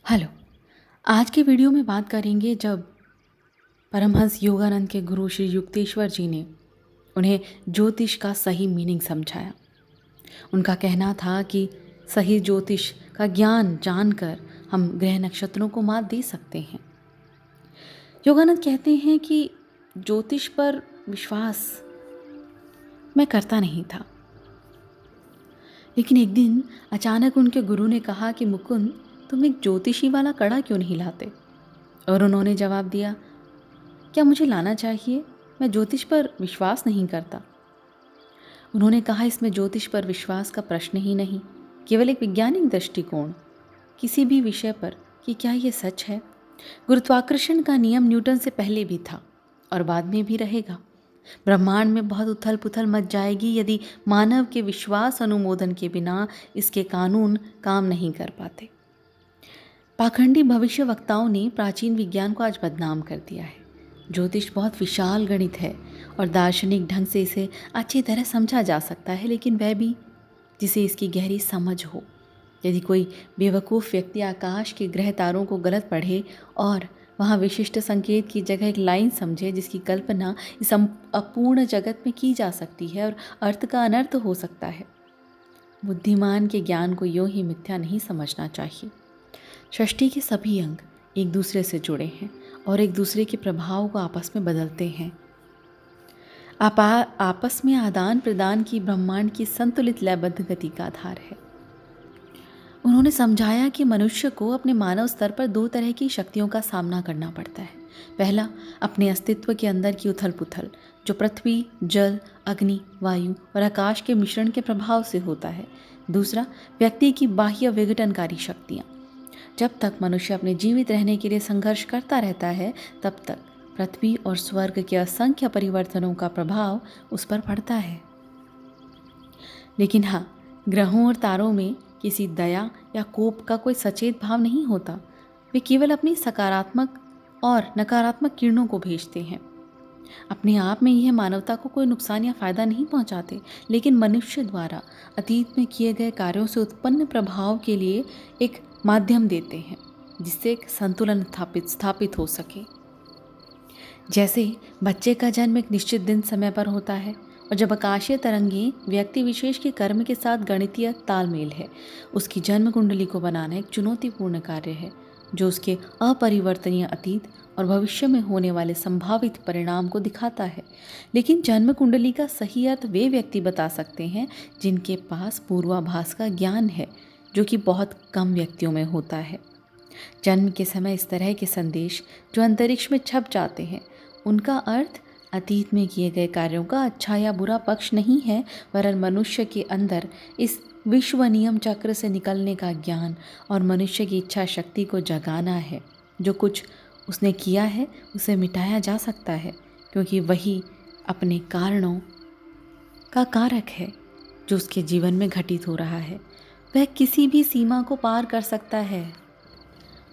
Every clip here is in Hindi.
हेलो। आज के वीडियो में बात करेंगे जब परमहंस योगानंद के गुरु श्री युक्तेश्वर जी ने उन्हें ज्योतिष का सही मीनिंग समझाया। उनका कहना था कि सही ज्योतिष का ज्ञान जानकर हम ग्रह नक्षत्रों को मात दे सकते हैं। योगानंद कहते हैं कि ज्योतिष पर विश्वास मैं करता नहीं था, लेकिन एक दिन अचानक उनके गुरु ने कहा कि मुकुंद, तुम एक ज्योतिषी वाला कड़ा क्यों नहीं लाते? और उन्होंने जवाब दिया, क्या मुझे लाना चाहिए? मैं ज्योतिष पर विश्वास नहीं करता। उन्होंने कहा, इसमें ज्योतिष पर विश्वास का प्रश्न ही नहीं, केवल एक वैज्ञानिक दृष्टिकोण किसी भी विषय पर कि क्या ये सच है। गुरुत्वाकर्षण का नियम न्यूटन से पहले भी था और बाद में भी रहेगा। ब्रह्मांड में बहुत उथल पुथल मच जाएगी यदि मानव के विश्वास अनुमोदन के बिना इसके कानून काम नहीं कर पाते। पाखंडी भविष्य वक्ताओं ने प्राचीन विज्ञान को आज बदनाम कर दिया है। ज्योतिष बहुत विशाल गणित है और दार्शनिक ढंग से इसे अच्छी तरह समझा जा सकता है, लेकिन वह भी जिसे इसकी गहरी समझ हो। यदि कोई बेवकूफ़ व्यक्ति आकाश के ग्रह तारों को गलत पढ़े और वहाँ विशिष्ट संकेत की जगह एक लाइन समझे जिसकी कल्पना इस अपूर्ण जगत में की जा सकती है और अर्थ का अनर्थ हो सकता है, बुद्धिमान के ज्ञान को यूँ ही मिथ्या नहीं समझना चाहिए। सृष्टि के सभी अंग एक दूसरे से जुड़े हैं और एक दूसरे के प्रभाव को आपस में बदलते हैं। आपस में आदान प्रदान की ब्रह्मांड की संतुलित लयबद्ध गति का आधार है। उन्होंने समझाया कि मनुष्य को अपने मानव स्तर पर दो तरह की शक्तियों का सामना करना पड़ता है। पहला, अपने अस्तित्व के अंदर की उथल पुथल, जो पृथ्वी, जल, अग्नि, वायु और आकाश के मिश्रण के प्रभाव से होता है। दूसरा, व्यक्ति की बाह्य विघटनकारी शक्तियाँ। जब तक मनुष्य अपने जीवित रहने के लिए संघर्ष करता रहता है, तब तक पृथ्वी और स्वर्ग के असंख्य परिवर्तनों का प्रभाव उस पर पड़ता है। लेकिन हाँ, ग्रहों और तारों में किसी दया या कोप का कोई सचेत भाव नहीं होता। वे केवल अपनी सकारात्मक और नकारात्मक किरणों को भेजते हैं। अपने आप में यह मानवता को कोई नुकसान या फ़ायदा नहीं पहुंचाते, लेकिन मनुष्य द्वारा अतीत में किए गए कार्यों से उत्पन्न प्रभाव के लिए एक माध्यम देते हैं जिससे एक संतुलन स्थापित हो सके। जैसे बच्चे का जन्म एक निश्चित दिन समय पर होता है और जब आकाशीय तरंगें व्यक्ति विशेष के कर्म के साथ गणितीय तालमेल है, उसकी जन्म कुंडली को बनाना एक चुनौतीपूर्ण कार्य है जो उसके अपरिवर्तनीय अतीत और भविष्य में होने वाले संभावित परिणाम को दिखाता है। लेकिन जन्म कुंडली का सही अर्थ वे व्यक्ति बता सकते हैं जिनके पास पूर्वाभास का ज्ञान है, जो कि बहुत कम व्यक्तियों में होता है। जन्म के समय इस तरह के संदेश जो अंतरिक्ष में छप जाते हैं, उनका अर्थ अतीत में किए गए कार्यों का अच्छा या बुरा पक्ष नहीं है, वरन मनुष्य के अंदर इस विश्व नियम चक्र से निकलने का ज्ञान और मनुष्य की इच्छा शक्ति को जगाना है। जो कुछ उसने किया है उसे मिटाया जा सकता है, क्योंकि वही अपने कारणों का कारक है जो उसके जीवन में घटित हो रहा है। वह किसी भी सीमा को पार कर सकता है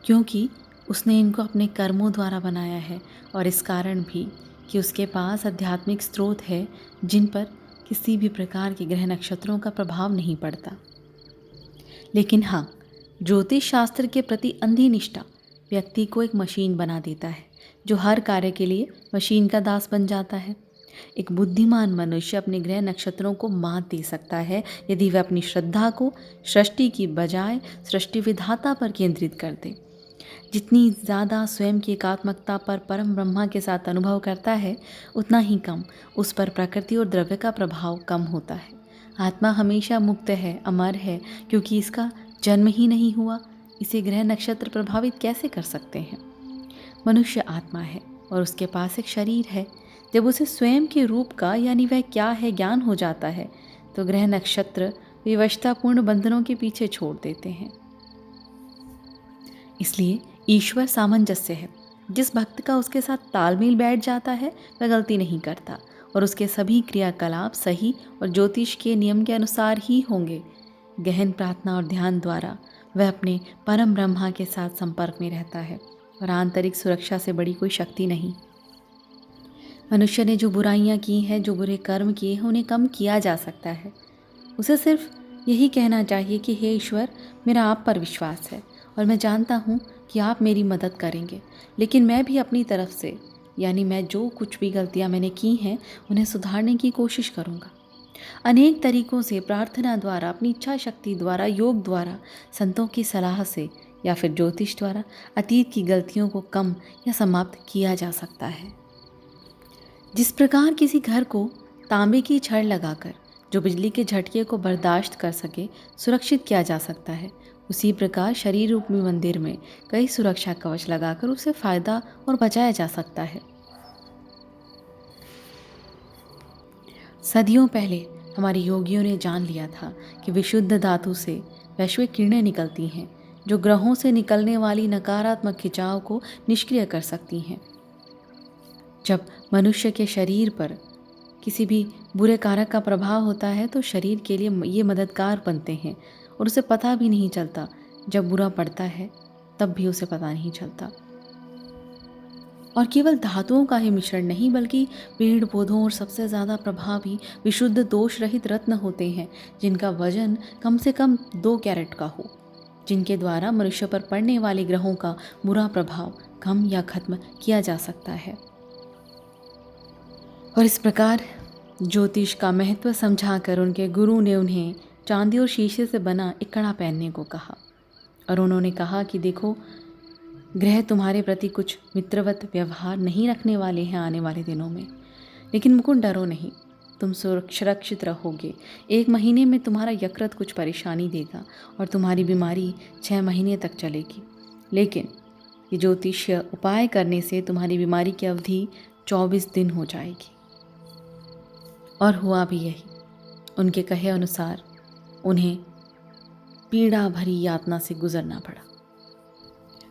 क्योंकि उसने इनको अपने कर्मों द्वारा बनाया है, और इस कारण भी कि उसके पास आध्यात्मिक स्रोत है जिन पर किसी भी प्रकार के ग्रह नक्षत्रों का प्रभाव नहीं पड़ता। लेकिन हाँ, ज्योतिष शास्त्र के प्रति अंधी निष्ठा व्यक्ति को एक मशीन बना देता है जो हर कार्य के लिए मशीन का दास बन जाता है। एक बुद्धिमान मनुष्य अपने ग्रह नक्षत्रों को मात दे सकता है यदि वह अपनी श्रद्धा को सृष्टि की बजाय सृष्टि विधाता पर केंद्रित कर दे। जितनी ज़्यादा स्वयं की एकात्मकता पर परम ब्रह्मा के साथ अनुभव करता है, उतना ही कम उस पर प्रकृति और द्रव्य का प्रभाव कम होता है। आत्मा हमेशा मुक्त है, अमर है, क्योंकि इसका जन्म ही नहीं हुआ। इसे ग्रह नक्षत्र प्रभावित कैसे कर सकते हैं? मनुष्य आत्मा है और उसके पास एक शरीर है। जब उसे स्वयं के रूप का यानी वह क्या है ज्ञान हो जाता है, तो ग्रह नक्षत्र विवशतापूर्ण बंधनों के पीछे छोड़ देते हैं। इसलिए ईश्वर सामंजस्य है। जिस भक्त का उसके साथ तालमेल बैठ जाता है वह गलती नहीं करता और उसके सभी क्रियाकलाप सही और ज्योतिष के नियम के अनुसार ही होंगे। गहन प्रार्थना और ध्यान द्वारा वह अपने परम ब्रह्मा के साथ संपर्क में रहता है और आंतरिक सुरक्षा से बड़ी कोई शक्ति नहीं। मनुष्य ने जो बुराइयां की हैं, जो बुरे कर्म किए हैं, उन्हें कम किया जा सकता है। उसे सिर्फ यही कहना चाहिए कि हे ईश्वर, मेरा आप पर विश्वास है और मैं जानता हूँ कि आप मेरी मदद करेंगे, लेकिन मैं भी अपनी तरफ से, यानी मैं जो कुछ भी गलतियाँ मैंने की हैं उन्हें सुधारने की कोशिश करूँगा। अनेक तरीकों से, प्रार्थना द्वारा, अपनी इच्छा शक्ति द्वारा, योग द्वारा, संतों की सलाह से या फिर ज्योतिष द्वारा अतीत की गलतियों को कम या समाप्त किया जा सकता है। जिस प्रकार किसी घर को तांबे की छड़ लगाकर जो बिजली के झटके को बर्दाश्त कर सके सुरक्षित किया जा सकता है, उसी प्रकार शरीर रूपी मंदिर में कई सुरक्षा कवच लगाकर उसे फायदा और बचाया जा सकता है। सदियों पहले हमारे योगियों ने जान लिया था कि विशुद्ध धातु से वैश्विक किरणें निकलती हैं जो ग्रहों से निकलने वाली नकारात्मक खिंचाव को निष्क्रिय कर सकती हैं। जब मनुष्य के शरीर पर किसी भी बुरे कारक का प्रभाव होता है तो शरीर के लिए ये मददगार बनते हैं और उसे पता भी नहीं चलता। जब बुरा पड़ता है तब भी उसे पता नहीं चलता। और केवल धातुओं का ही मिश्रण नहीं बल्कि पेड़ पौधों और सबसे ज़्यादा प्रभावी विशुद्ध दोष रहित रत्न होते हैं जिनका वजन कम से कम 2 कैरेट का हो, जिनके द्वारा मनुष्य पर पड़ने वाले ग्रहों का बुरा प्रभाव कम या खत्म किया जा सकता है। और इस प्रकार ज्योतिष का महत्व समझाकर उनके गुरु ने उन्हें चांदी और शीशे से बना एक कड़ा पहनने को कहा और उन्होंने कहा कि देखो, ग्रह तुम्हारे प्रति कुछ मित्रवत व्यवहार नहीं रखने वाले हैं आने वाले दिनों में, लेकिन मुकुंद डरो नहीं, तुम सुरक्षित रहोगे। 1 महीने में तुम्हारा यकृत कुछ परेशानी देगा और तुम्हारी बीमारी 6 महीने तक चलेगी, लेकिन ये ज्योतिषीय उपाय करने से तुम्हारी बीमारी की अवधि 24 दिन हो जाएगी। और हुआ भी यही। उनके कहे अनुसार उन्हें पीड़ा भरी यातना से गुजरना पड़ा,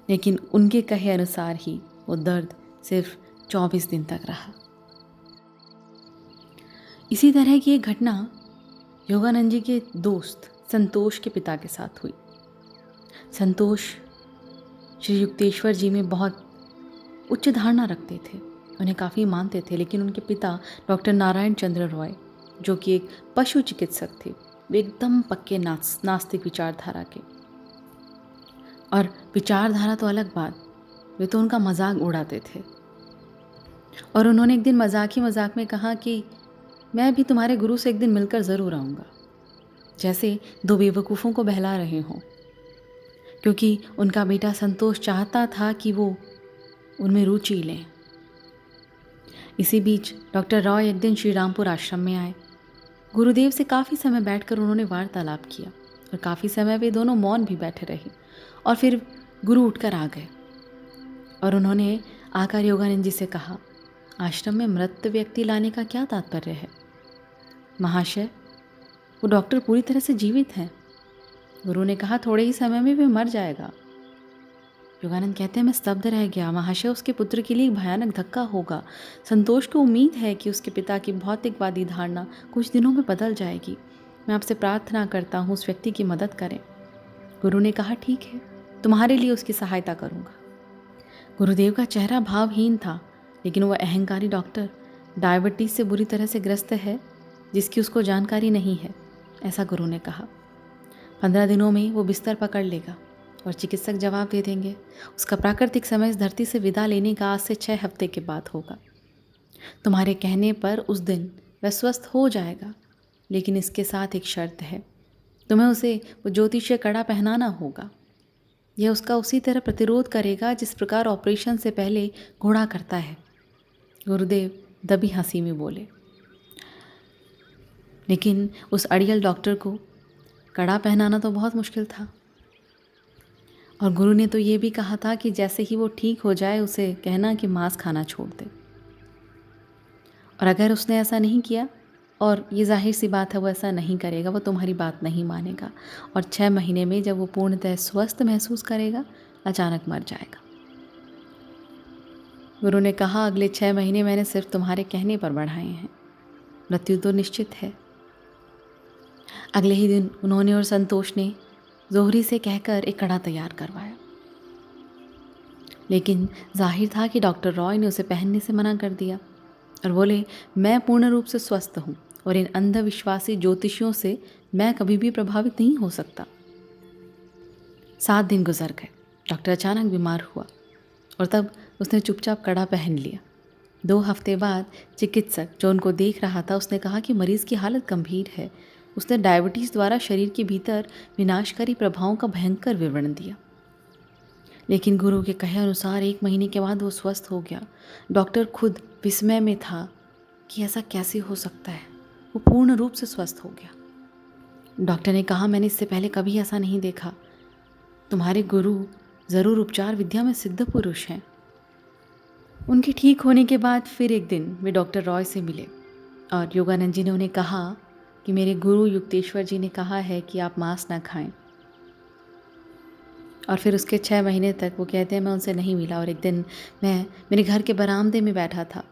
लेकिन उनके कहे अनुसार ही वो दर्द सिर्फ 24 दिन तक रहा। इसी तरह की एक घटना योगानंद जी के दोस्त संतोष के पिता के साथ हुई। संतोष श्री युक्तेश्वर जी में बहुत उच्च धारणा रखते थे, उन्हें काफ़ी मानते थे, लेकिन उनके पिता डॉक्टर नारायण चंद्र रॉय जो कि एक पशु चिकित्सक थे, वे एकदम पक्के नास्तिक विचारधारा के। और विचारधारा तो अलग बात, वे तो उनका मजाक उड़ाते थे। और उन्होंने एक दिन मजाक में कहा कि मैं भी तुम्हारे गुरु से एक दिन मिलकर ज़रूर आऊँगा, जैसे 2 बेवकूफ़ों को बहला रहे हों, क्योंकि उनका बेटा संतोष चाहता था कि वो उनमें रुचि लें। इसी बीच डॉक्टर रॉय एक दिन श्री रामपुर आश्रम में आए। गुरुदेव से काफ़ी समय बैठकर उन्होंने वार्तालाप किया और काफ़ी समय वे दोनों मौन भी बैठे रहे और फिर गुरु उठकर आ गए और उन्होंने आकर योगानंद जी से कहा, आश्रम में मृत व्यक्ति लाने का क्या तात्पर्य है? महाशय, वो डॉक्टर पूरी तरह से जीवित हैं। गुरु ने कहा, थोड़े ही समय में वे मर जाएगा। योगानंद कहते हैं, मैं स्तब्ध रह गया। महाशय, उसके पुत्र के लिए एक भयानक धक्का होगा। संतोष को उम्मीद है कि उसके पिता की भौतिकवादी धारणा कुछ दिनों में बदल जाएगी। मैं आपसे प्रार्थना करता हूँ उस व्यक्ति की मदद करें। गुरु ने कहा, ठीक है, तुम्हारे लिए उसकी सहायता करूँगा। गुरुदेव का चेहरा भावहीन था, लेकिन वह अहंकारी डॉक्टर डायबिटीज से बुरी तरह से ग्रस्त है जिसकी उसको जानकारी नहीं है, ऐसा गुरु ने कहा। 15 दिनों में वो बिस्तर पकड़ लेगा और चिकित्सक जवाब दे देंगे। उसका प्राकृतिक समय इस धरती से विदा लेने का आज से 6 हफ्ते के बाद होगा। तुम्हारे कहने पर उस दिन वह स्वस्थ हो जाएगा, लेकिन इसके साथ एक शर्त है, तुम्हें उसे वो ज्योतिषीय कड़ा पहनाना होगा। यह उसका उसी तरह प्रतिरोध करेगा जिस प्रकार ऑपरेशन से पहले घोड़ा करता है। गुरुदेव दबी हंसी में बोले। लेकिन उस अड़ियल डॉक्टर को कड़ा पहनाना तो बहुत मुश्किल था। और गुरु ने तो ये भी कहा था कि जैसे ही वो ठीक हो जाए उसे कहना कि मांस खाना छोड़ दे। और अगर उसने ऐसा नहीं किया, और ये जाहिर सी बात है वो ऐसा नहीं करेगा, वो तुम्हारी बात नहीं मानेगा और 6 महीने में जब वो पूर्णतः स्वस्थ महसूस करेगा अचानक मर जाएगा। गुरु ने कहा, अगले 6 महीने मैंने सिर्फ तुम्हारे कहने पर बढ़ाए हैं, मृत्यु तो निश्चित है। अगले ही दिन उन्होंने और संतोष ने जोहरी से कहकर एक कड़ा तैयार करवाया, लेकिन जाहिर था कि डॉक्टर रॉय ने उसे पहनने से मना कर दिया और बोले, मैं पूर्ण रूप से स्वस्थ हूँ और इन अंधविश्वासी ज्योतिषियों से मैं कभी भी प्रभावित नहीं हो सकता। 7 दिन गुजर गए। डॉक्टर अचानक बीमार हुआ और तब उसने चुपचाप कड़ा पहन लिया। 2 हफ्ते बाद चिकित्सक जो उनको देख रहा था उसने कहा कि मरीज़ की हालत गंभीर है। उसने डायबिटीज़ द्वारा शरीर के भीतर विनाशकारी प्रभावों का भयंकर विवरण दिया। लेकिन गुरु के कहे अनुसार 1 महीने के बाद वो स्वस्थ हो गया। डॉक्टर खुद विस्मय में था कि ऐसा कैसे हो सकता है। वो पूर्ण रूप से स्वस्थ हो गया। डॉक्टर ने कहा, मैंने इससे पहले कभी ऐसा नहीं देखा। तुम्हारे गुरु ज़रूर उपचार विद्या में सिद्ध पुरुष हैं। उनके ठीक होने के बाद फिर एक दिन वे डॉक्टर रॉय से मिले और योगानंद जी ने उन्हें कहा कि मेरे गुरु युक्तेश्वर जी ने कहा है कि आप मांस ना खाएं। और फिर उसके 6 महीने तक वो कहते हैं मैं उनसे नहीं मिला। और एक दिन मैं मेरे घर के बरामदे में बैठा था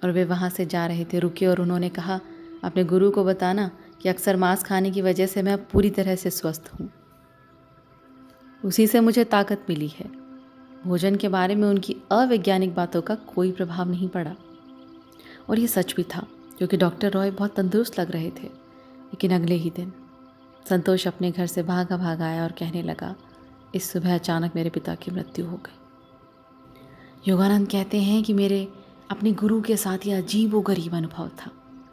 और वे वहाँ से जा रहे थे, रुके और उन्होंने कहा, अपने गुरु को बताना कि अक्सर मांस खाने की वजह से मैं पूरी तरह से स्वस्थ हूँ। उसी से मुझे ताकत मिली है। भोजन के बारे में उनकी अवैज्ञानिक बातों का कोई प्रभाव नहीं पड़ा। और ये सच भी था क्योंकि डॉक्टर रॉय बहुत तंदुरुस्त लग रहे थे। लेकिन अगले ही दिन संतोष अपने घर से भागा आया और कहने लगा, इस सुबह अचानक मेरे पिता की मृत्यु हो गई। योगानंद कहते हैं कि मेरे अपने गुरु के साथ यह अजीब व गरीब अनुभव था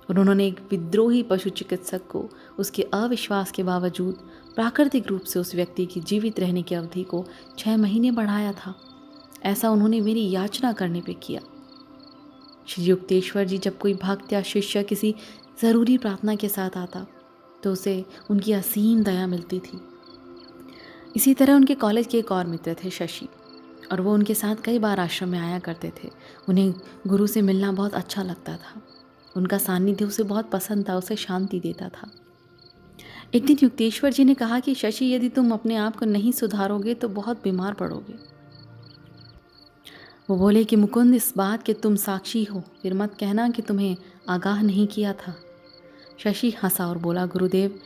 और उन्होंने एक विद्रोही पशु चिकित्सक को उसके अविश्वास के बावजूद प्राकृतिक रूप से उस व्यक्ति की जीवित रहने की अवधि को 6 महीने बढ़ाया था। ऐसा उन्होंने मेरी याचना करने पे किया। श्री युक्तेश्वर जी जब कोई भक्त या शिष्य किसी ज़रूरी प्रार्थना के साथ आता तो उसे उनकी असीम दया मिलती थी। इसी तरह उनके कॉलेज के एक और मित्र थे शशि, और वो उनके साथ कई बार आश्रम में आया करते थे। उन्हें गुरु से मिलना बहुत अच्छा लगता था। उनका सानिध्य उसे बहुत पसंद था, उसे शांति देता था। एक दिन युक्तेश्वर जी ने कहा कि शशि, यदि तुम अपने आप को नहीं सुधारोगे तो बहुत बीमार पड़ोगे। वो बोले कि मुकुंद, इस बात के तुम साक्षी हो, फिर मत कहना कि तुम्हें आगाह नहीं किया था। शशि हंसा और बोला, गुरुदेव,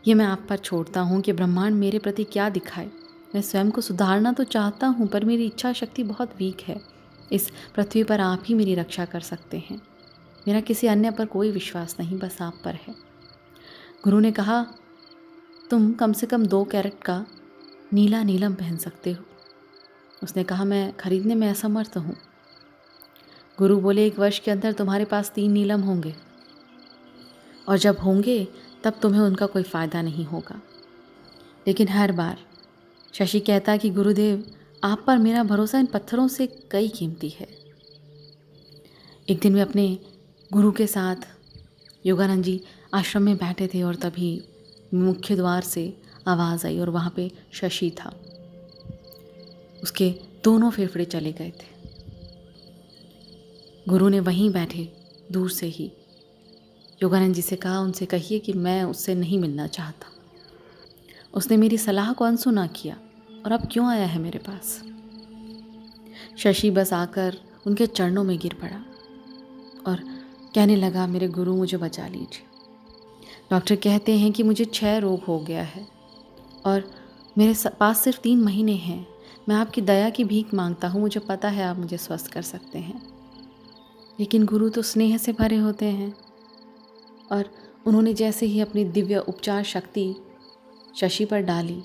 ये मैं आप पर छोड़ता हूँ कि ब्रह्मांड मेरे प्रति क्या दिखाए। मैं स्वयं को सुधारना तो चाहता हूँ पर मेरी इच्छा शक्ति बहुत वीक है। इस पृथ्वी पर आप ही मेरी रक्षा कर सकते हैं। मेरा किसी अन्य पर कोई विश्वास नहीं, बस आप पर है। गुरु ने कहा, तुम कम से कम 2 कैरेट का नीला नीलम पहन सकते हो। उसने कहा, मैं खरीदने में असमर्थ हूँ। गुरु बोले, 1 वर्ष के अंदर तुम्हारे पास 3 नीलम होंगे और जब होंगे तब तुम्हें उनका कोई फ़ायदा नहीं होगा। लेकिन हर बार शशि कहता कि गुरुदेव, आप पर मेरा भरोसा इन पत्थरों से कई कीमती है। एक दिन वे अपने गुरु के साथ योगानंद जी आश्रम में बैठे थे और तभी मुख्य द्वार से आवाज़ आई और वहाँ पे शशि था। उसके दोनों फेफड़े चले गए थे। गुरु ने वहीं बैठे दूर से ही योगानंद जी से कहा, उनसे कहिए कि मैं उससे नहीं मिलना चाहता। उसने मेरी सलाह को अनसुना किया और अब क्यों आया है मेरे पास। शशि बस आकर उनके चरणों में गिर पड़ा और कहने लगा, मेरे गुरु, मुझे बचा लीजिए। डॉक्टर कहते हैं कि मुझे 6 रोग हो गया है और मेरे पास सिर्फ 3 महीने हैं। मैं आपकी दया की भीख मांगता हूँ, मुझे पता है आप मुझे स्वस्थ कर सकते हैं। लेकिन गुरु तो स्नेह से भरे होते हैं और उन्होंने जैसे ही अपनी दिव्य उपचार शक्ति शशि पर डाली,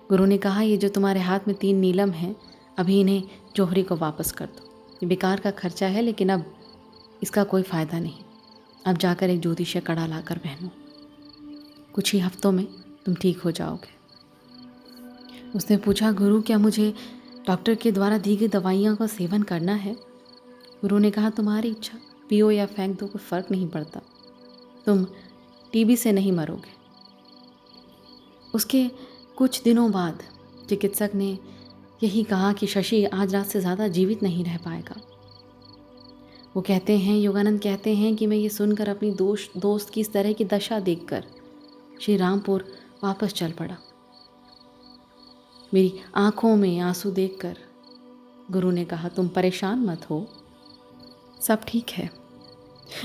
गुरु ने कहा, ये जो तुम्हारे हाथ में 3 नीलम हैं, अभी इन्हें जौहरी को वापस कर दो। ये बेकार का खर्चा है, लेकिन अब इसका कोई फ़ायदा नहीं। अब जाकर एक ज्योतिषीय कड़ा लाकर पहनो, कुछ ही हफ्तों में तुम ठीक हो जाओगे। उसने पूछा, गुरु, क्या मुझे डॉक्टर के द्वारा दी गई दवाइयों का सेवन करना है? गुरु ने कहा, तुम्हारी इच्छा, पियो या फेंक दो, कोई फ़र्क नहीं पड़ता। तुम टीबी से नहीं मरोगे। उसके कुछ दिनों बाद चिकित्सक ने यही कहा कि शशि आज रात से ज़्यादा जीवित नहीं रह पाएगा। वो कहते हैं, योगानंद कहते हैं कि मैं ये सुनकर अपनी दोस्त की इस तरह की दशा देखकर श्री रामपुर वापस चल पड़ा। मेरी आंखों में आंसू देखकर गुरु ने कहा, तुम परेशान मत हो, सब ठीक है।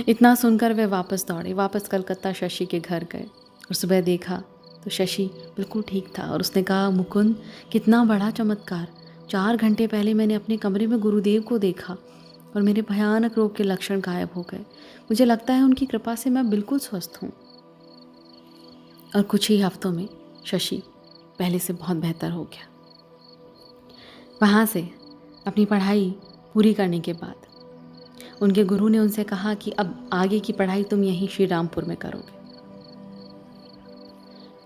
इतना सुनकर वे वापस दौड़े, वापस कलकत्ता शशि के घर गए और सुबह देखा तो शशि बिल्कुल ठीक था। और उसने कहा, मुकुंद, कितना बड़ा चमत्कार। 4 घंटे पहले मैंने अपने कमरे में गुरुदेव को देखा और मेरे भयानक रोग के लक्षण गायब हो गए। मुझे लगता है उनकी कृपा से मैं बिल्कुल स्वस्थ हूँ। और कुछ ही हफ्तों में शशि पहले से बहुत बेहतर हो गया। वहाँ से अपनी पढ़ाई पूरी करने के बाद उनके गुरु ने उनसे कहा कि अब आगे की पढ़ाई तुम यहीं श्री रामपुर में करोगे।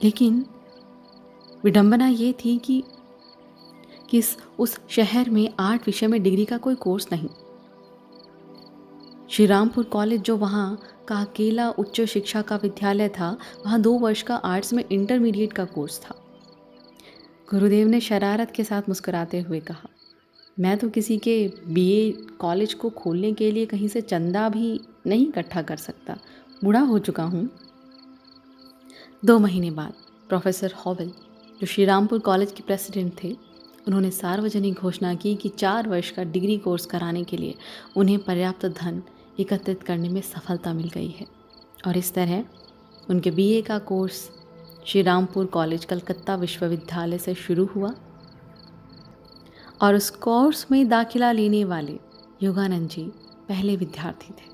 लेकिन विडंबना ये थी कि उस शहर में आर्ट विषय में डिग्री का कोई कोर्स नहीं। श्री रामपुर कॉलेज जो वहाँ का अकेला उच्च शिक्षा का विद्यालय था, वहाँ 2 वर्ष का आर्ट्स में इंटरमीडिएट का कोर्स था। गुरुदेव ने शरारत के साथ मुस्कुराते हुए कहा, मैं तो किसी के बीए कॉलेज को खोलने के लिए कहीं से चंदा भी नहीं इकट्ठा कर सकता, बूढ़ा हो चुका हूँ। 2 महीने बाद प्रोफेसर हॉवेल, जो श्री रामपुर कॉलेज के प्रेसिडेंट थे, उन्होंने सार्वजनिक घोषणा की कि 4 वर्ष का डिग्री कोर्स कराने के लिए उन्हें पर्याप्त धन एकत्रित करने में सफलता मिल गई है। और इस तरह उनके बीए का कोर्स श्री रामपुर कॉलेज कलकत्ता विश्वविद्यालय से शुरू हुआ और उस कोर्स में दाखिला लेने वाले योगानंद जी पहले विद्यार्थी थे।